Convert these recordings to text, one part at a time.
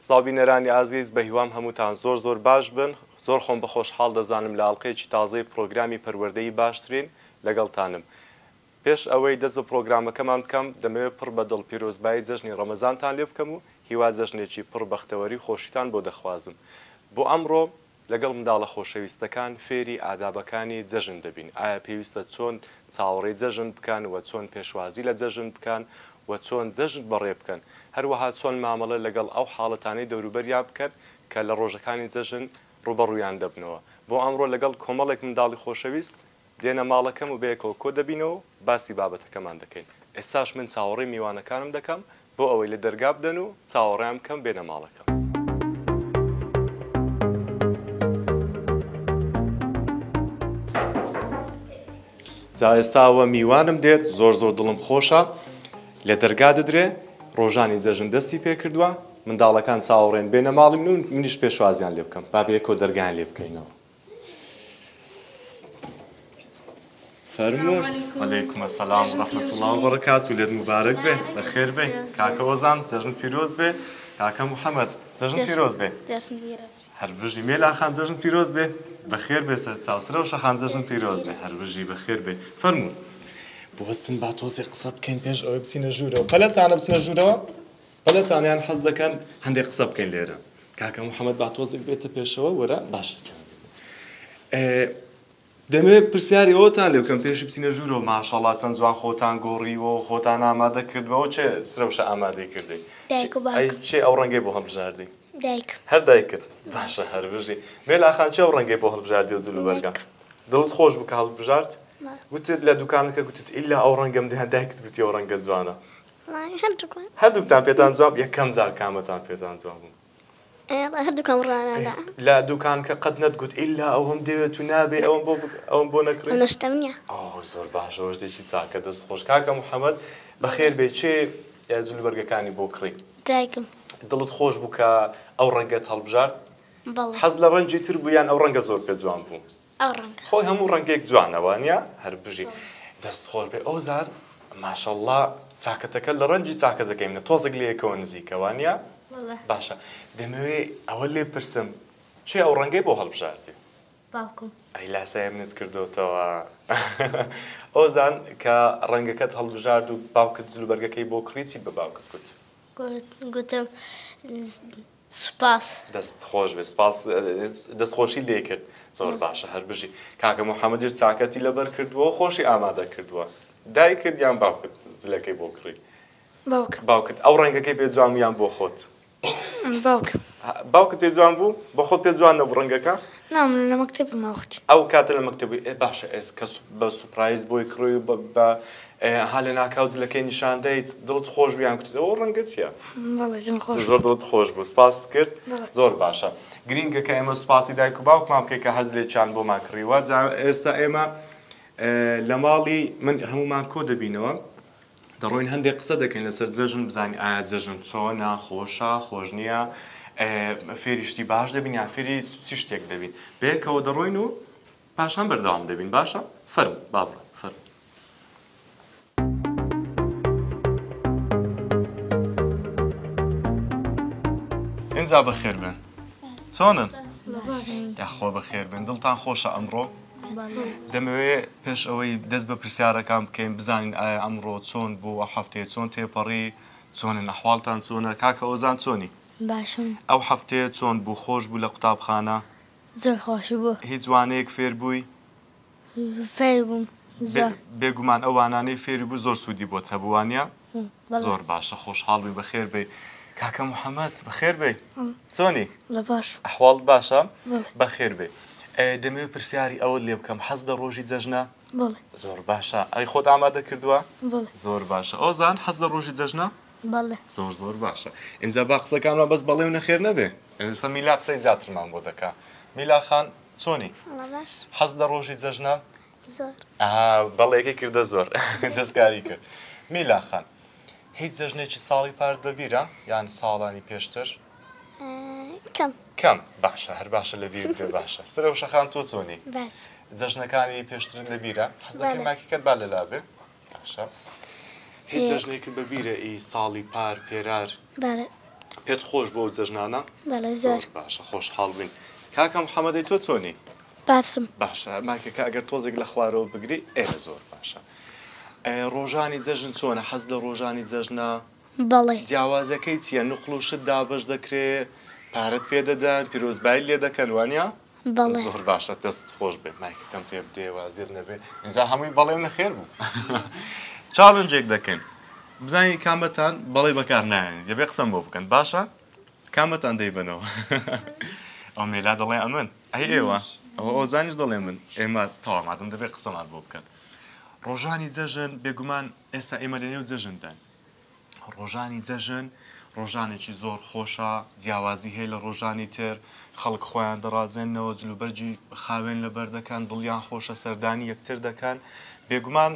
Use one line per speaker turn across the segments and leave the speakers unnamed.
سڵاوبینەرانی ئازیز بە هیوام هەمووتان زۆر باش بن زۆر خۆم بە خۆشحاڵ دەزانم لە ئاڵلقەیەکی تازەی پرۆگرامی پەروەردەی باشترین لەگەڵتانم. پێش ئەوەی دەست بە پرۆگرامەکەمان بکەم دەمەوێت پڕ بە دڵ پیرۆزبایی جەژنی ڕەمەزانتان لێ بکەم و هیوا جەژنێکی پڕ بەختەوەری خۆشیتان بۆ دەخوازم. بۆ ئەمڕۆ لەگەڵ منداڵە خۆشەویستەکان فێری ئادابەکانی جەژن دەبین. ئایا پێویستە چۆن چاوەڕێی جەژن بکەن و چۆن پێشوازی لە جەژن بکەن و چۆن جەژن بەڕێ بکەن، هەروەها چۆن مامەڵە لەگەڵ ئەو حاڵەتانەی دەوروبەریان بکەن کە لە ڕۆژەکانی جەژن ڕوبەڕوویان دەبنەوە. بۆ ئەمڕۆ لەگەڵ کۆمەڵێک منداڵی خۆشەویست دێنە ماڵەکەم و بەیەکەوە کۆ دەبینەوە باسی بابەتەکەمان دەکەین. ئێستاش من چاوەڕێی میوانەکانم دەکەم بۆ ئەوەی لە دەرگا بدەن و چاوەڕێیان بکەم بێنە ماڵەکەم. جا ئێستاوە میوانم دێت زۆر دڵم خۆشە لە دەرگا دەدرێ ڕۆژانی جەژن دەستی پێ کردووە منداڵەکان چاوەڕێن بێنە ماڵی من و منیش پێشوازیان لێ بکەم با بەیەکەوە دەرگایان لێ بکەینەوە. فەرموو. وعەلەیکوم ئەسەلام ڕەحمەتوڵڵا وبەڕەکاتوو لێت مبارەک بێ بەخێر بێ کاکە وەزان جەژن پیرۆز بێ کاکە موحەممەد جەژن پیرۆز بێ هەربژی مێلا خان جەژن پیرۆز بێ بەخێر بێ سەر چاوسرە و شەخان جەژن پیرۆز بێ هەربژی بەخێر بێ. فەرموو بوەستن با تۆزێ قسە بکەین پێش ئەوەی بچینە ژوورەوە. پەلەتانە بچنە ژوورەوە پەلەتانیان حەز دەکەن هەندێک قسە بکەین لێرە. کاکە موحەممەد با تۆزێک بێتە پێشەوە وەرە باشە. دەمەوێت پرسیاری ئەوتان لێ بکەم پێشی بچینە ژوورەوە ماشەڵڵا چەند جوان خۆتان گۆڕیوە و خۆتان ئامادە کردبەوە چێ سرەوشە ئامادەی کردی؟ چێ ئەو ڕەنگەی بۆ هەڵبژاردی؟
دایک.
هەر دایکت باشە هەربژی. مێلاخان چێ ئەو ڕەنگەی بۆ هەڵبژاردی و جلو بەرگە؟ دڵت خۆش بوو کە هەڵبژارد؟ گوتت لە دوکانەکە گوتت ئیلا ئەو ڕەنگەم دێ دایکت گوتی ئەو ڕەنگە جوانە. هەردووکتان پێتان جواب یەکەم جار کامەتان پێتان جواب بوو؟
هەردووکەم ڕانەدا.
لە دوکان کە قەت نەتگوت ئیلا ئەوم دەوێت و نابێ ئەوم بۆ نەکڕی؟
نەشتەم نییە.
زۆر باشە شتێکی چاکە دەست خۆش. کاکە موحەممەد بەخێر بێ چێ جلوبەرگەکانی بۆ کڕی؟
دایکم.
دڵت خۆش بوو کە ئەو ڕەنگەت هەڵبژار؟
بەڵێ.
حەز لە ڕەنجی تر بوو یان ئەو ڕەنگە زۆر پێ جوان بوو؟
ئەو ڕەنگە.
خۆی هەموو ڕەنگێک جوانەوە نیە؟ هەربژی دەست خۆش بێ. ئەو زار ماشەڵڵا چاکەتەکە لە ڕەنجی چاکەتەکەی منە تۆزێک لە یەکەوە نزیکەوە نیە؟ باشە دەمەوێت ئەوە لێ پرسم چێ ئەو ڕەنگەی بۆ هەڵبژاردی؟
باوکم.
ئەی لاسای منت کردوتەوە. ئەوزان کە ڕەنگەکەت هەڵبژارد و باوکت جلوبەرگەکەی بۆ کڕیتی بە باوکت گوت؟
گوتم سوپاس.
دەست خۆش بێ سپاس دەستخۆشی لێ کرد. زۆر باشە هەربژی. کاکە موحەممەدیش چاکەتی لەبەر کردووە خۆشی ئامادە کردووە. دایکت یان باوکت جلەکەی بۆ کڕی؟ باوکت. ئەو ڕەنگەکەی پێ جوان یان بۆ خۆت؟
باوکم.
باوکت پێ جوان بوو بۆ خۆت پێ جوان نەبوو ڕەنگەکە؟
نام لە مەکتەبم ئەوختی.
ئەو کاتە لە مەکتەبی باشە ئێس کە بە سوپرایز بۆی کڕی و بە ها لە ناکاو جلەکەی نیشان دەیت دڵت خۆش بیان کوتت ئەوە ڕەنگە چییە؟
بەڵێ دڵم خۆش.
زۆر دڵت خۆش بوو سپاس کرد. زۆر باشە. گرینگە کە ئێمە سوپاسی دایک و باوکمان بکەین کە هەر جلێکیان بۆمان کڕیوە. ئێستا ئێمە لە ماڵی من هەمومان کۆ دەبینەوە دەڕۆین هەندێک قسە دەکەین لەسەر جەژن بزانین ئایا جەژن چۆنە خۆشە خۆش نییە فێری شتی باش دەبین یان فێری چی شتێک دەبین بەیەکەوە دەڕۆین و پاشان بەردەوام دەبین. باشە؟ فەرموو بابڕە فەرموو. ئینجا بەخێر بن. چۆنن؟ یاخۆ بەخێر بن. دڵتان خۆشە ئەمڕۆ؟ دەمەوێت پێش ئەوەی دەست بە پرسیارەکان بکەین بزانین ئایا ئەمڕۆ چۆن بوو ئەو هەفتەیە چۆن تێپەڕی چۆنن ئەحواڵتان چۆنە کاکە ئۆزان چۆنی؟
باشم.
ئەو هەفتەیە چۆن بوو خۆش بوو لە قوتابخانە؟
زۆر خۆش بوو.
هیچ وانەیەک فێر بووی؟
فێر بووم.
بێگومان ئەو وانانەی فێری بوو زۆر سوودی بۆت هەبوو وانە؟ زۆر باشە خۆشحاڵ بووی بەخێر بێ. کاکە موحەممەد بەخێر بێ. چۆنی؟
باش.
ئەحواڵت باشە؟ بەخێر بێ. دەمەوێت پرسیاری ئەوە لێ بکەم حەز لە ڕۆژی جەژنە؟
بەڵێ.
زۆر باشە. ئەی خۆت ئامادە کردووە؟
بەڵێ.
زۆر باشە. ئەوزان حەز لە ڕۆژی جەژنە؟
بەڵێ.
زۆر باشە. ئینجا با قسەکانمان بەس بەڵێ و نەخێر نەبێ. ئێستا میلا قسەی زیاترمان بۆ دەکا. میلا خان چۆنی؟ حەز لە ڕۆژی جەژنە؟
زۆر.
بەڵێکی کردە زۆر دەستکاری کرد. میلا خان هیچ جەژنێکی ساڵی پارت بەبیرە یان ساڵانی پێشتر؟ کەم. باشە هەر باشە لە بیر بێ باشە. سرە و شەخان تۆ چۆنی؟
باش.
جەژنەکانی پێشتر لە بیرە؟ حەز دەکەی ماکیکەت با لەلا بێ؟ باشە. هیچ جەژنێکت بەبیرە ئی ساڵی پار پێرار؟
بەڵێ.
پێت خۆش بۆ جەژنانە؟
بەڵێ زۆر
باشە خۆشحاڵ بین. کاکە محەممەدەی تۆ چۆنی؟
باسم
باشە ماکەکە ئەگەر تۆزێک لە خوارەوە بگری ئێرە زۆر باشە. ڕۆژانی جەژن چۆنە حەز لە ڕۆژانی جەژنە؟
بەڵێ
جیاوازەکەی چییە؟ نوقڵ و شت دابش دەکرێت، پارەت پێدەدەن، پیرۆزبایی لێ دەکەن وانە؟
بەڵێ
زۆر باشە دەست خۆش بێ مایکەکەم پێ بدێ وازیر نەبێ اینجا هەمووی بەڵێم نەخێر بوو. چاڵنجێک دەکەین بزانین کامەتان بەڵێ بەکار نایەن دەبێ قسەم بۆ بکەن باشە؟ کامەتان دەیبنەوە. ئەو مێلا دەڵێ ئەمن ئەی ئێوە ئەو زانیش دەڵێ من ئێمە تەواماتم دەبێت قسەمان بۆ بکەن. ڕۆژانی جەژن بێگومان ئێستا ئێمە لە نێو جەژندان. ڕۆژانی جەژن ڕۆژانێکی زۆر خۆشە، جیاوازی هەیە لە ڕۆژانی تر، خەڵک خۆیان دەڕازێنەوە جلوبەرجی خاوێن لەبەر دەکەن، دڵیان خۆشە سەردانی یەکتر دەکەن. بێگومان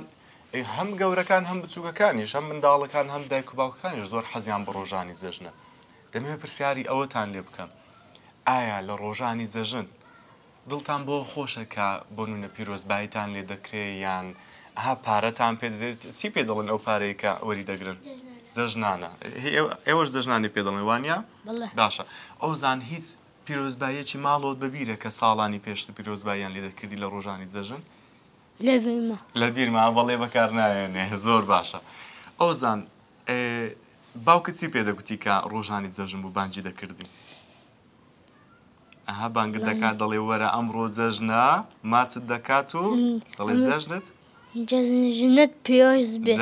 هەم گەورەکان هەم بچووکەکانیش هەم منداڵەکان هەم دایک و باوکەکانیش زۆر حەزیان بە ڕۆژانی جەژنە. دەمەوێت پرسیاری ئەوەتان لێ بکەم ئایا لە ڕۆژانی جەژن دڵتان بۆ خۆشە کە بۆ نمونە پیرۆزباییتان لێ دەکرێت یان پارەتان پێ دەدرێت چی پێ دەڵێن ئەو پارەی کە وەری دەگرن؟ جەژنانە. ئێوەش جەژنانی پێ دەڵێن وانە؟ باشە ئەو زان هیچ پیرۆزباییەکی ماڵۆت بەبیرە کە ساڵانی پێشتر پیرۆزباییان لێ دەکردی لە ڕۆژانی جەژن؟ لە بیرما بەڵێ بەکار نایێنێ زۆر باشە. ئەو زان باوکت چی پێ دەگوتی کە ڕۆژانی جەژن بوو بانگی دەکردی؟ ئەها بانگت دەکات دەڵێ وەرە ئەمڕۆ جەژنە ماچت دەکات و دەڵێ جەژنت؟
جەژنت پێوەست بێ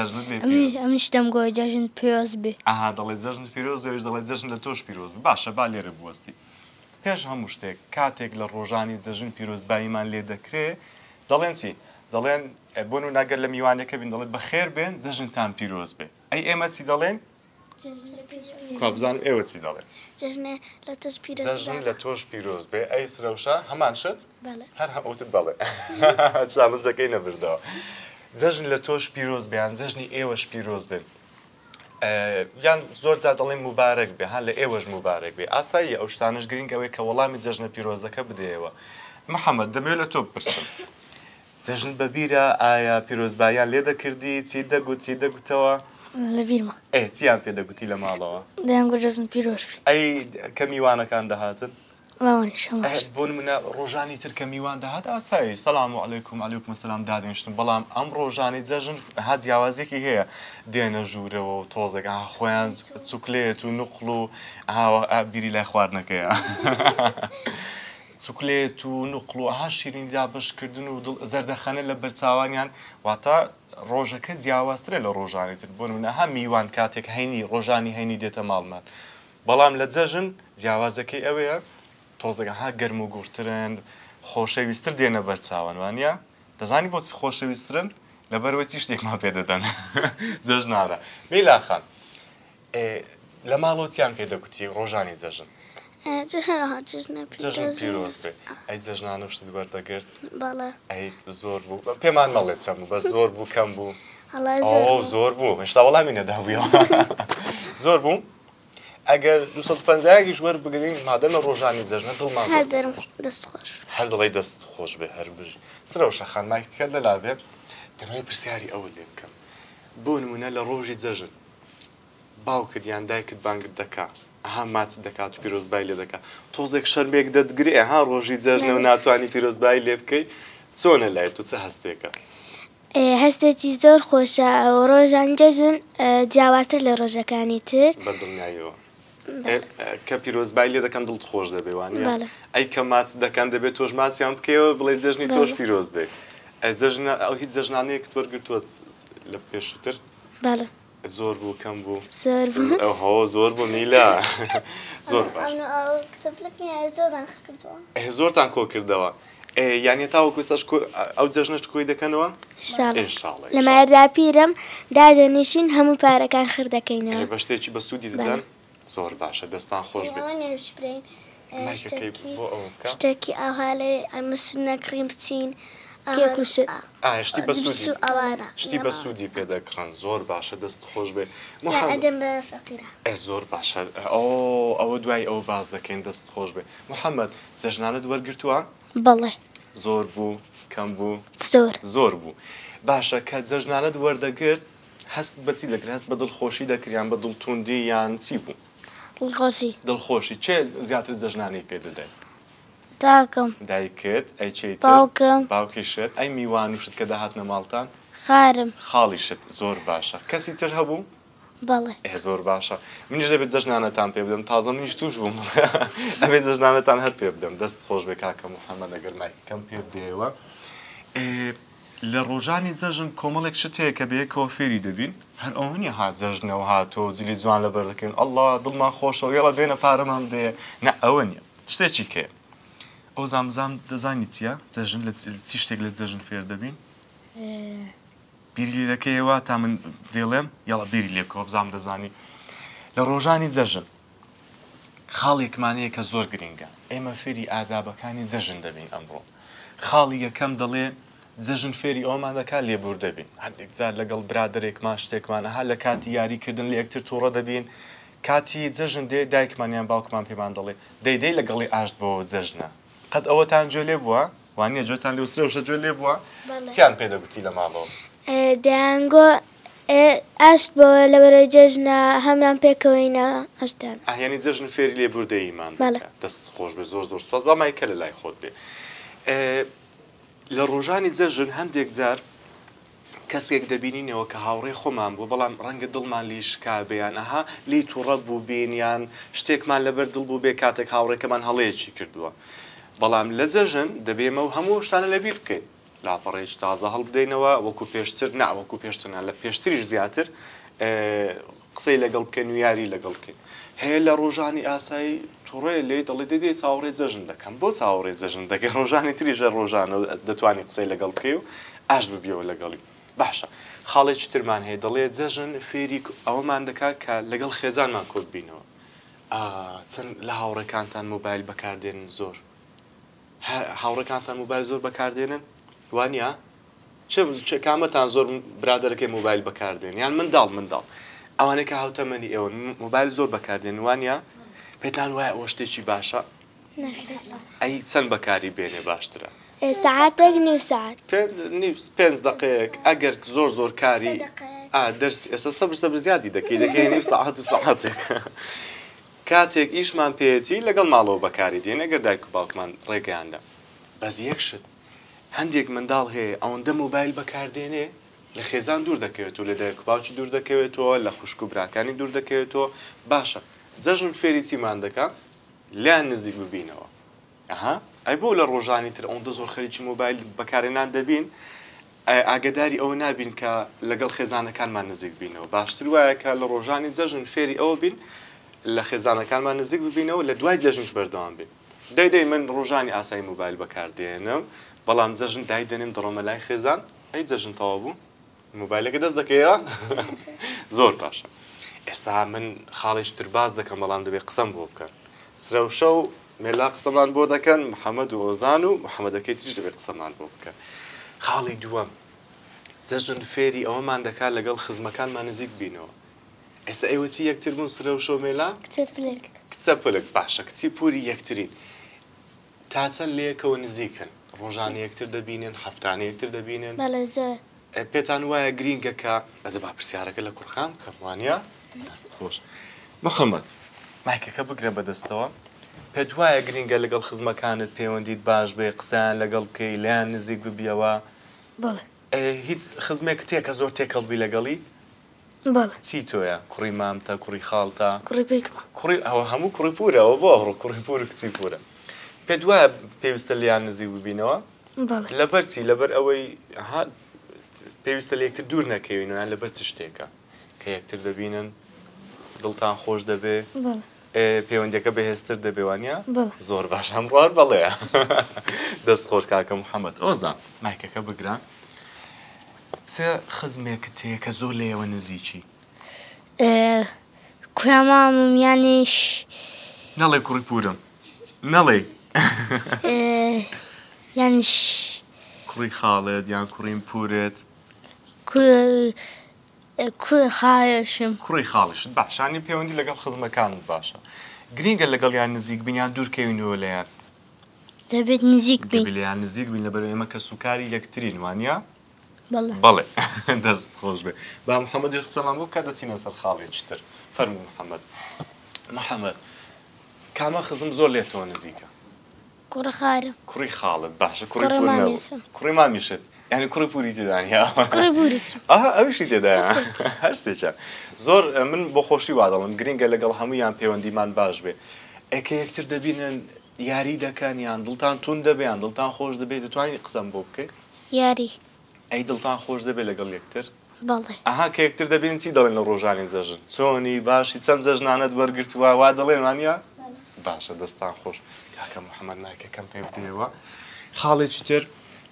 ئەمیش دەمگۆی جەژن پێوەست بێ.
ئاها دەڵێ جەژنت پیرۆز بێش دەڵێ جەژن لە تۆش پیرۆز بێ. باشە با لێرە بوەستی. پێش هەموو شتێک کاتێک لە ڕۆژانی جەژن پیرۆزباییمان لێ دەکرێت دەڵێن چی؟ دەڵێن بۆن و ناگەر لە میوانەکە بین دەڵێت بەخێر بێن جەژنتان پیرۆز بێ. ئەی ئێمە چی دەڵێن؟ بزانم ئێوە چی دەڵێن؟
جەژنە لە تۆش پیرۆز
جەژنی لە تۆش پیرۆز بێ. ئەی سرەوشە هەمان شت؟ هەر هەمووتت بەڵێ چالنجەکەی نەبردەوە. جەژن لە تۆش پیرۆز بێیان جەژنی ئێوەش پیرۆز بێن. یان زۆر جار دەڵێن موبارەک بێ هەر لە ئێوەش موبارەک بێ. ئاسایی ئەو شتانش گرنگ ئەوەیە کە وەڵامی جەژنە پیرۆزەکە بدەیەوە. محەممەد دەمەوێت لە تۆ بپرسم جەژن بەبیرە ئایا پیرۆزباییان لێ دەکردی چی دەگوت چی دەگوتەوە؟
لە بیرمە
چیان پێ دەگوتی لە ماڵەوە؟
دەیانگو جەژن پیرۆز بێ.
ئەی کە میوانەکان دەهاتن؟
لاوانیش
بۆ نمونە ڕۆژانی تر کە میوان دەهات ئاسایی سەلام عەلەیکوم عەلەیکوم سەلام دادێنشتن بەڵام ئەم ڕۆژانی جەژن ها جیاوازێکی هەیە دێنە ژوورەوە و تۆزێک خۆیان چوکلێت و نوقڵ و بیری لای خواردنەکەیە چوکلێت و نوقڵ و ئاها شیرینی دابشکردن و زەردەخەنە لە بەرچاوانیان واتە ڕۆژەکە جیاوازترە لە ڕۆژانی تر بۆ نمونە ها میوان کاتێک هەینی ڕۆژانی هەینی دێتە ماڵمان بەڵام لە جەژن جیاوازەکەی ئەوەیە تۆزەکە ها گەرم و گوورترن خۆشەویستتر دێنە بەرچاوان وانە دەزانی بۆچی خۆشەویستترن لەبەرەوەی چی شتێکمان پێ دەدەن جەژنانە. میلاخان لە ماڵۆتیان پێ دەگوتی ڕۆژانی جەژن؟ جەژن پیرۆز بێ. ئەی جەژنانە شتت وەردەگرت؟
بەڵێ.
ئەی زۆر بوو پێمان مەڵێت چەند بوو بەس زۆر بوو کەم بوو؟ زۆر بوو هێشتا وەڵامی نەدابوویەوە زۆر بوو؟ ئەگەر 250 وەربگرین مادەمە ڕۆژانی جەژنە دڵمان هەر دڵی دەست خۆش بێ هەر بژ سرەوشە خانماکە لەلا بێ دەمەوێت پرسیاری ئەوە لێ بکەم بۆ نمونە لە ڕۆژی جەژن باوکت یان دایکت بانگت دەکات ئەها ماچت دەکات و پیرۆزبایی لێ دەکات تۆزێک شەرمێک دەتگری ئەها ڕۆژی جەژنە و ناتوانانی پیرۆزبایی لێ بکەیت چۆنە لای تو چه هەستێکە؟
هەستێکی زۆر خۆشە ئەو ڕۆژان جەژن جیاوازتر لە ڕۆژەکانی تر
بەدڵنیاییەوە کە پیرۆزبایی لێ دەکەن دڵت خۆش دەبێ وانە ئەی کە ماچ دەکەن دەبێت تۆش ماچیان بکەیەوە بڵێ جەژنی تۆش پیرۆز بێ. جەژنە ئەو هیچ جەژنانەیەکت وەرگرتووە لە پێشتر؟ زۆر بوو کەم بوو؟ ئەوهەوە زۆر بوو میلا زۆر باش زۆرتان کۆ کردەوە یعنی تاوەکو سەش ئەو جەژنەش کۆی دەکەنەوە؟
لە مایەدا پیرم دادەنیشین هەموو پارەکان خڕ دەکەینەوە
بە شتێکی بە سوودی دەدەن؟ زۆر باشە دەستان خۆش بێت
شتێکی ئاهالێ ئەمەسو نەکڕین بچین
شتی بە سوودی پێدەکڕن زۆر باشە دەست خۆش بێ زۆر باشە ئەوە دوای ئەو باز دەکەین دەست خۆش بێ. محەممەد جەژنانت وەرگرتووە؟
بەڵێ
زۆر بوو کەم بوو؟
زۆر
بوو. باشە کە جەژنانت وەردەگرت هەست بەچی دەکرێت هەست بە دڵخۆشی دەکریان بە دڵتوندی یان چی بوو؟
دڵخۆشی
دڵخۆشی چێ زیاتر جەژنانی پێ دەدەیت
تاکەم
دایکت ئەی چیتر
باوکم
باوکیشت ئەی میوانیشت کە داهاتنە ماڵتان
خارم
خاڵیشت زۆر باشە کەسی تر هەبوو
بەڵێ
زۆر باشە منیش دەبێت جەژنانەتان پێ بدەم تازە منیش توش بووم ئەبێت جەژنانەتان هەر پێ بدەم دەست خۆش بێ کاکە محەممەد ئەگەر مایکەم پێ بدەیەوە لە ڕۆژانی جەژن کۆمەڵێک شتەیە کە بەیەکەوە فێری دەبین هەر ئەو نیە هات جەژنەوە هاتۆ جلی جوان لەبەر دەکەین ئەڵڵا دڵمان خۆشەوە یەڵە بێنە پارەمان بدەیە نە ئەوە نییە شتێکی کێ ئەو زامزام دەزانی چییە جەژن لە چی شتێک لە جەژن فێر دەبین بیری دەکەیەوە تا من دێڵێم یاڵە بیری لێکەوە بزام دەزانی لە ڕۆژانی جەژن خاڵێکمانەیە کە زۆر گرنگە ئێمە فێری ئادابەکانی جەژن دەبین ئەمڕۆ خاڵی یەکەم دەڵێ جەژن فێری ئەومان دەکات لێبور دەبین هەندێک جار لەگەڵ برادێکمان شتێکمان هەر لە کاتی یاریکردن لە یەکتر تووڕە دەبین کاتی جەژن دێ دایکمانیان باوکمان پێمان دەڵێ دەیدەی لەگەڵی ئاشت بۆ جەژنە قەت ئەوەتان گوێ لێ بووە وانە گوێتان لێ وسرەوشە گوێ لێ بووە چیان پێدەگوتی لە ماڵەوە
دەیانگۆ ئاشت بۆ لەبەرەوەی جەژنە هەمان پێکەوەینە ئەشتان
ئاهێنی جەژن فێری لێبوردەیمان دەست خۆش بێ زۆر زۆر سپاس بەمای کە لە لای خۆت بێ لە ڕۆژانی جەژن هەندێک جار کەسێک دەبینینەوە کە هاوڕێ خۆمان بوو بەڵام ڕەنگە دڵمان لیشکا بێیان ئەها لی تووڕە بوو بینیان شتێکمان لەبەر دڵ بوو بێ کاتێک هاوڕێکەمان هەڵەیەکی کردووە بەڵام لە جەژن دەبێمە و هەموو شتانە لەبیر بکەین لاپەڕێک تازە هەڵبدەینەوە وەکو پێشتر وەکو پێشترنا لە پێشتریش زیاتر قسەی لەگەڵ بکەین و یاری لەگەڵ بکەین هەیە لە ڕۆژانی ئاسایی تووڕێ لێ دەڵێ دەدێ چاوەڕێ جەژن دەکەم بۆ چاوەڕێ جەژن دەکەی ڕۆژانی تریژە ڕۆژانە دەتوانانی قسەی لەگەڵ بکەی و ئاش ببیەوە لەگەڵی باشە خاڵێکی ترمان هەیە دەڵێ جەژن فێری ئەوەمان دەکات کە لەگەڵ خێزانمان کۆت بینەوە چەند لە هاوڕێکانتان مۆبایل بەکاردێنن زۆر هاوڕێکانتان مۆبایل زۆر بەکاردێنن وانە چه کامەتان زۆر برادەرەکەی مۆبایل بەکاردێن یان منداڵ ئەوانەیە کە هاوتەمەنی ئێوە مۆبایل زۆر بەکاردێن وانە پێتان وایە ئەوە شتێکی باشە ئەی چەند بەکاری بێنێ باشترە
ساعتێک نیو ساعت
5 دقەیەک ئەگەر زۆر کاری دەرسی ئێستا سەبر زیادی دەکەی نیو ساعت و ساعتێک کاتێک ئیشمان پێێتی لەگەڵ ماڵەوە بەکاری دێن ئەگەر دایک و باوکمان ڕێگەیاندا بەس یەک شت هەندێک منداڵ هەیە ئەوەندە مۆبایل بەکاردێنێ لە خێزان دوور دەکەوێتەوە لە دایک و باوکی دوور دەکەوێتەوە لە خوشک و براکانی دوور دەکەوێتەوە باشە جەژن فێری چیمان دەکا لیان نزیک ببینەوە ئەی بۆ لە ڕۆژانی تر ئەوەندە زۆر خەریکی مۆبایل بەکارێنان دەبین ئاگداری ئەوە نابین کە لەگەڵ خێزانەکانمان نزیک بینەوە باشتر وایە کە لە ڕۆژانی جەژن فێری ئەوە بین لە خێزانەکانمان نزیک ببینەوە لە دوای جەژنش بەردەوام بین دەیدەی من ڕۆژانی ئاسایی مۆبایل بەکاردێنم بەڵام جەژن دایدەنێم دەڕۆمە لای خێزان ئەی جەژن تەوا بوو مۆبایلەکە دەست دەکەیە زۆر باشە ئێستا من خاڵێکی تر باز دەکەم بەڵام دەبێت قسەم بۆ بکەن سرەوشە و مێلا قسەمان بۆ دەکەن محەممەد و ئۆزان و محەممەدەکەی تریش دەبێت قسەمان بۆ بکەن خاڵی دووەم جەژن فێری ئەوەمان دەکات لەگەڵ خزمەکانمان نزیک بینەوە ئێستا ئێوەتی یەکتر بوون سرەوشە و مێلا کچە پلک باشە کچی پوری یەکترین تا چەند لەیەکەوە نزیکن ڕۆژانی یەکتر دەبینن هەفتانە یەکتر دەبینن پێتان وایە گرینگە کە ئەزە با پرسیارەکە لە کوڕخام کەم وانە دەست خۆش محەممەد مایکەکە بگرە بەدەستەوە پێت وایە گرینگە لەگەڵ خزمەکانت پەیوەندیت باش بێ قسەیان لەگەڵ بکەی لایان نزیک ببیەوە هیچ خزمێک تێکە زۆر تێکەڵبی لەگەڵی چی تۆیە کوڕی مامتە کوڕی خاڵتە کوڕی ئەوە هەموو کوڕی پورەوە بۆ ئەڕۆ کوڕی پور و کچی پورە پێت وایە پێویستە لیان نزیک ببینەوە لەبەر چی لەبەر ئەوەی پێویستە لە یەکتر دوور نەکەوینیان لەبەر چ شتێکە کە یەکتر دەبینن دڵتان خۆش دەبێ پەیوەندیەکە بەهێزتر دەبێوانە زۆر باش هەمڕوار بەڵێ دەست خۆش کاکە محەممەد ئۆزان مایکەکە بگران چه خزمێکت هەیە کە زۆر لێەوە نزیکی
کوێمامم یانیش
نەڵێ کوڕی پورم نەڵێ
یانیش
کوڕی خاڵێت یان کوڕیم پورێت
کوێ خاڵشم
کوڕی خاڵشت باشانی پەیوەندی لەگەڵ خزمەکانت باشە گرینگە لەگەڵ یان نزیک بینیان دوورکەوینەوە لەیان
دەبێت نزیک بین
لەیان نزیک بین لەبەر ئێمە کە سوکاری یەکترین وانە
بەڵێ
دەست خۆش بێ با محەممەدی قسەمان بۆ کە دەچینە سەر خاڵێکی تر فەرموو محەممەد محەممەد کامە خزم زۆر لێتەوە نزیکە
کوڕە خارم
کوڕی خاڵت باشە
کوڕی مامیسم
کوڕی مامیشت یعنی کوڕی پوری تێدانیا
کوڕی بوریسم
ئەویشی تێدایە هەر سێکە زۆر من بۆ خۆشی وادەڵم گرنگە لەگەڵ هەمویان پەیوەندیمان باش بێ ئەکە یەکتر دەبینن یاری دەکەنیان دڵتان تون دەبیان دڵتان خۆش دەبێت دەتوانانی قسەم بۆ بکەیت
یاری
ئەی دڵتان خۆش دەبێت لەگەڵ یەکتر
بەڵێ
ئەها کە یەکتر دەبین چی دەڵێن لە ڕۆژانی جەژن چۆنی باشی چەند جەژنانت وەرگرتووە وا دەڵێنانە باشە دەستان خۆش کاکە محەممەد ناکەکەم پێ بدەیەوە خاڵێکی تر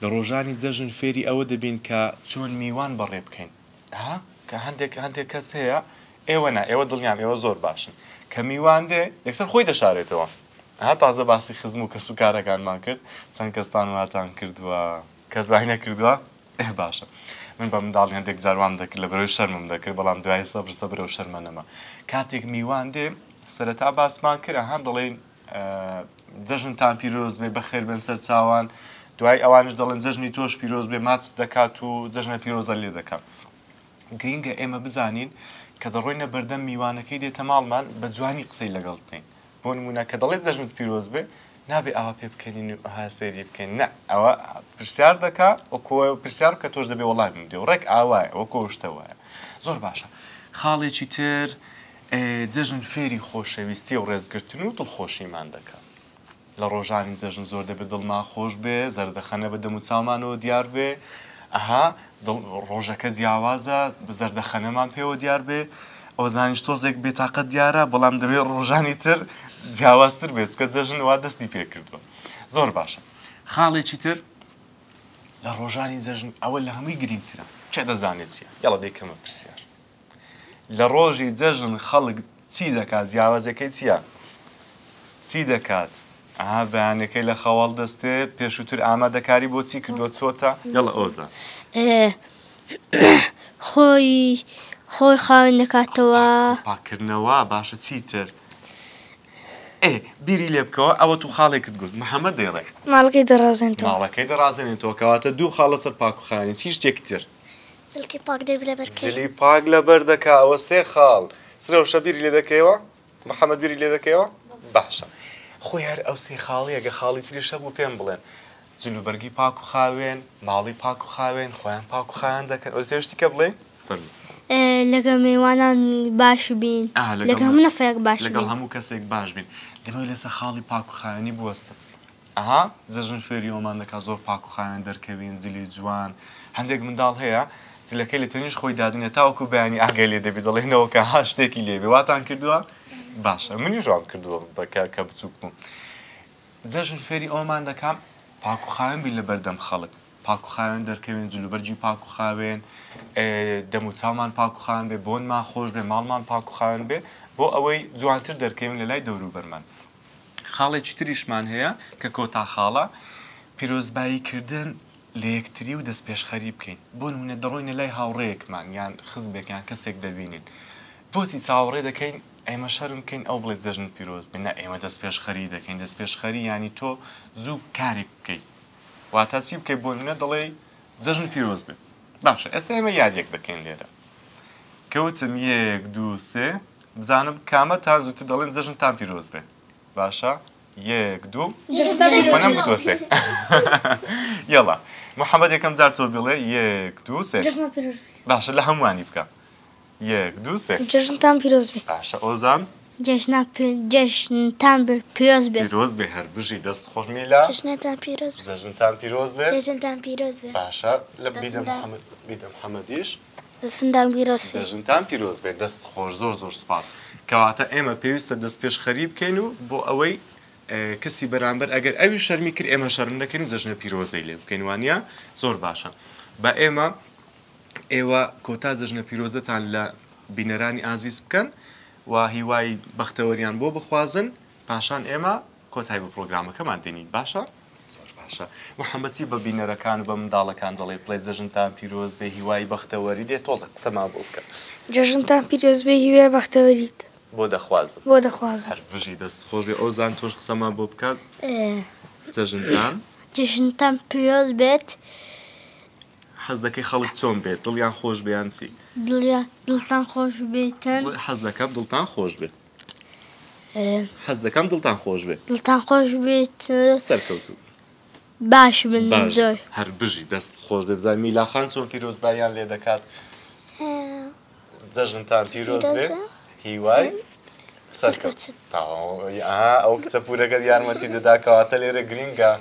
لە ڕۆژانی جەژن فێری ئەوە دەبین کە چۆن میوان بەڕێ بکەین کە هەندێک کەس هەیە ئێوە نا ئێوە دڵنیام ئێوە زۆر باشن کە میوان دێ یەکسەر خۆی دەشارێتەوە تازە باسی خزم و کەس و کارەکانمان کرد چەند کەستان واتان کردووە کەس وای نەکردووە باشە من بە منداڵی هەندێک جاروان دەکرد لە بەرەوەی شەرمم دەکرد بەڵام دوای سەبرە و شەرمە نەما کاتێک میوان دێ سەرەتا باسمان کرد هەند دەڵێن جەژنتان پیرۆز بێ بەخێر بن سەر چاوان دوای ئەوانش دەڵێن جەژنی تۆش پیرۆز بێ ماچ دەکات و جەژنە پیرۆزە لێ دەکات گرینگە ئێمە بزانین کە دەڕۆینە بەردەم میوانەکەی دێتە ماڵمان بە جوانی قسەی لەگەڵ بکەین بۆ نمونە کە دەڵێت جەژنت پیرۆز بێ نابێ ئەوە پێ بکەین و هاسێری بکەین نە ئەوە پرسیار دەکا وەکوە پرسیار کە تۆش دەبێ وەڵام بدێ و ڕێک ئاوایە وەکۆ شتەوەیە زۆر باشە خاڵێکی تر جەژن فێری خۆشەویستی و ڕێزگرتن و دڵخۆشیمان دەکات لە ڕۆژانی جەژن زۆر دەبێت دڵمان خۆش بێ زەردەخەنە بە دەم و چاومانەوە دیار بێ ڕۆژەکە جیاوازە زەردەخەنەمان پێوە دیار بێ ئەو زانیش تۆزێک بێتاقەت دیارە بەڵام دەبێت ڕۆژانی تر جیاوازتر بێت کە جەژن وا دەستی پێ کردووە زۆر باشە خاڵێکی تر لە ڕۆژانی جەژن ئەوە لە هەمووی گرنگترە چێ دەزانێت چیە یاڵە دەیکەمە پرسیار لە ڕۆژی جەژن خەڵک چی دەکات جیاوازەکەی چییە چی دەکات بەیانەکەی لە خەواڵ دەستێ پێشووتر ئامادەکاری بۆ چی کردووە چۆتە یاڵە ئۆزە
خۆی خاوێن دەکاتەوە
پاکردنەوە باشە چیتر بیری لێ بکەوە ئەوە تو خاڵێکت گوت محەممەد دەیڵێ
ماڵەکەی دەڕازێنەوە
ماڵەکەی دەڕازێنێتەوە کەواتە دوو خاڵە سەر پاک و خاوێنی چی شتێک تر
جلکی پاک دەبێت لەبەرکەی
جلی پاک لەبەر دەکا ئەوە سێ خاڵ سرەوشە بیری لێ دەکەیەوە محەممەد بیری لێ دەکەیەوە باشە خۆی هەر ئەو سێ خاڵی ئەگە خاڵی تریشە بوو پێم بڵێن جلوبەرگی پاک و خاوێن ماڵی پاک و خاوێن خۆیان پاک و خاوێن دەکەن ئەو تێشتی کە بڵێ
لەگە میوانان باش بین لەگە هەموو نەفەیەک باش
لەگەڵ هەموو کەسێک باش بین دەبێت لەسەر خاڵی پاک و خاوێنی بوەستن جەژن فێری ئەومان دەکات زۆر پاک و خاوێن دەرکەوین جلی جوان هەندێک منداڵ هەیە جلەکەی لە تەنیش خۆی دادنێت تاوەکو بەیانی ئاگای لێ دەبێت دەڵێنەوە کە شتێکی لێبێ واتان کردووە باشە منی ژوان کردووە کە بچووک بووم جەژن فێری ئەومان دەکام پاک و خاوێن بین لە بەردەم خەڵک پاک و خاوێن دەرکەوین جلوبەرجی پاک و خاوێن دەم و چاومان پاک و خاوێن بێ بۆنمان خۆش بێ ماڵمان پاک و خاوێن بێ بۆ ئەوەی جوانتر دەرکەوین لە لای دەوروبەرمان خاڵێکی تریشمان هەیە کە کۆتا خاڵە پیرۆزباییکردن لە یەکتری و دەست پێشخەری بکەین بۆ نمونە دەڕۆینە لای هاوڕێیەکمان یان خزمێک یان کەسێک دەبینین بۆچی چاوەڕێ دەکەین ئێمە شەرم بکەین ئەو بڵێت جەژن پیرۆز بێنە ئێمە دەست پێشخەری دەکەین دەست پێشخەری ینی تۆ زوو کارێک بکەیت واتە چی بکەیت بۆ نمونە دەڵێ جەژن پیرۆز بێت باشە ئێستا ئێمە یادێک دەکەین لێرە کەوتم یەک دوو سێ بزانم کامە تا زووتر دەڵێن جەژنتان پیرۆز بێت باشە یەک دوو خۆنەم گوتووە سێ یەڵا محەممەد یەکەم جار تۆ بڵێ یەک دوو سێ باشە لە هەمووانی بکە یەک دوو سێ
جەژنتان پیرۆز بێت
باشە ئۆزان
جەژنتان پیرۆز بێت
پیرۆز بێ هەر بژی دەست خۆش میلا
جەژنتان پیرۆز بێت
جەژنتان پیرۆز بێت
جەژنتان پیرۆز بێت
باشە لە بیدە محەممەدیش
دەستتان پیرۆز بێت
جەژنتان پیرۆز بێت دەست خۆش زۆر زۆر سپاس کەواتە ئێمە پێویستە دەست پێشخەری بکەین و بۆ ئەوەی کەسی بەرامبەر ئەگەر ئەوی شەرمی کرد ئێمە شەرم دەکەین و جەژنە پیرۆزەی لێ بکەین وانە زۆر باشە بە ئێوە کۆتا جەژنە پیرۆزەتان لە بینەرانی ئازیز بکەن و هیوای بەختەوەریان بۆ بخوازن پاشان ئێمە کۆتای بە پرۆگرامەکەمان دێنین باشە زۆر باشە محەممەدی بە بینەرەکان بە منداڵەکان دەڵێ بڵێ جەژنتان پیرۆز بێ هیوای بەختەوەری دێت تۆزە قسەما بۆ بکە
جەژنتان پیرۆز بێ هیوای بەختەوەریت
بۆ دەخوازم
بۆ دەخوازم
هەر بژی دەست خۆش بێ ئەوزان تۆش قسەما بۆ بکات
جەژنتان پیرۆز بێت
حەز دەکەی خەڵک چۆن بێت دڵیان خۆش بیان چی
دڵتان خۆش بێتن
حەز دەکەم دڵتان خۆش بێت حەز دەکەم دڵتان خۆش بێ
دڵتان خۆش بێت
سەرکەوتو
باش من زۆر
هەر بژی دەست خۆش بێ بزای میلاخان چۆن پیرۆزباییان لێ دەکات جەژنتان پیرۆز بێ هیوای سەرکەوت ئەو کچە پورەکەت یارمەتی دەدا کەواتە لێرە گرینگە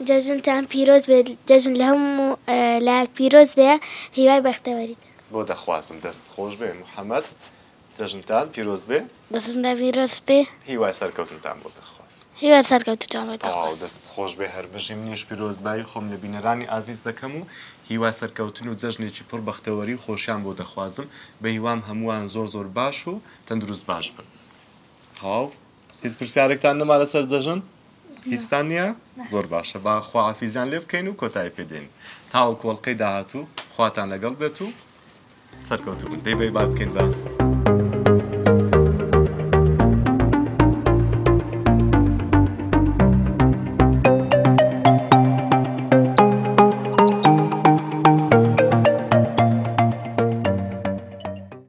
جەژنتان پیرۆز بێت جەژن لە هەموو لایەک پیرۆز بێ هیوای بەختەوەریت
بۆ دەخوازم دەست خۆش بێ محەممەد جەژنتان پیرۆز بێ
دەستندا پیرۆز بێ
هیوای سەرکەوتنتان بۆ دەخواست
هیوای سەرکەوتوتان بێت
دەست خۆش بێ هەر بژی منیش پیرۆزبایی خۆم لە بینەرانی ئازیز دەکەم و هیوای سەرکەوتن و جەژنێکی پڕ بەختەوەری و خۆشیان بۆ دەخوازم بە هیوام هەمووان زۆر زۆر باش و تەندروست باش بن هاو هیچ پرسیارێکتان نەما لەسەر جەژن هیچتان نییە زۆر باشە با خواحافیزیان لێ بکەین و کۆتایی پێدێن تاوە کۆڵقەی داهاتوو خواتان لەگەڵ بێت و سەرکەوتوو دەی بێ با بکەین بە